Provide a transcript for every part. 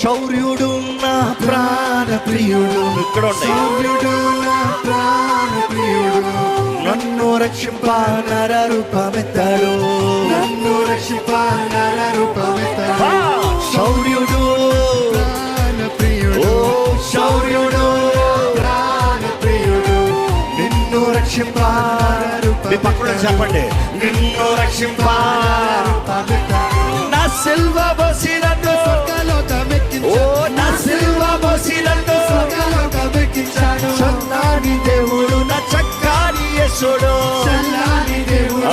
శౌర్యుడు నా ప్రాణ ప్రియుడు, ఇక్కడ శౌర్యుడు నా ప్రాణ ప్రియుడు, నన్ను రక్షింప నర రూపమెత్తాడు, నన్ను రక్షింప నర రూపమెత్తాడు. శౌర్యుడు ప్రాణ ప్రియుడు, ఓ శౌర్యుడు ప్రాణ ప్రియుడు, నిన్ను రక్షింప మీ పక్కన చెప్పండి, నిన్ను రక్షింప నా సిల్వ బోసినట్టు ఓ నా సిల్వ బోసినట్టు చల్లాని దేవుడు నా చక్కని యేసుడు, చల్లాని దేవుడు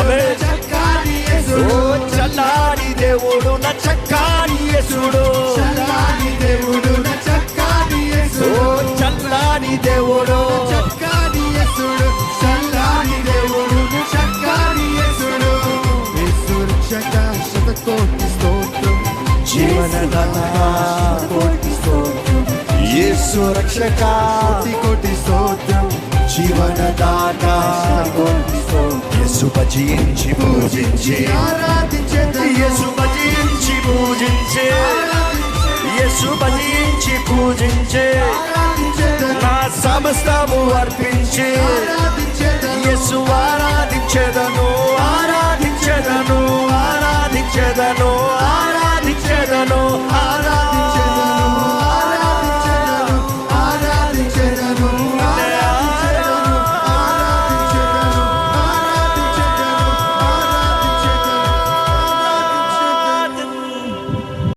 ఓ చల్లాని దేవుడు నా చక్కని యేసుడు, చల్లాని దేవుడు నా చక్కని యేసుడు, ఓ చల్లాని దేవుడు చక్కని యేసుడు, చల్లాని దేవుడు నా చక్కని యేసుడు. యేసు రక్షక శతకోటి స్తోత్రం, జీవనదాత కోటి స్తోత్రం, యేసు రక్షక కోటి స్తోత్రం, జీవనదాత కోటి స్తోత్రం. యేసు భజించి పూజించి ఆరాధించేదా, యేసు భజించి పూజించే, యేసు భజించి పూజించే, నా సమస్తము అర్పించి యేసు ఆరాధించెదను, ఆరాధించెదను, ఆరాధించెదను, ఆరాధించెదను.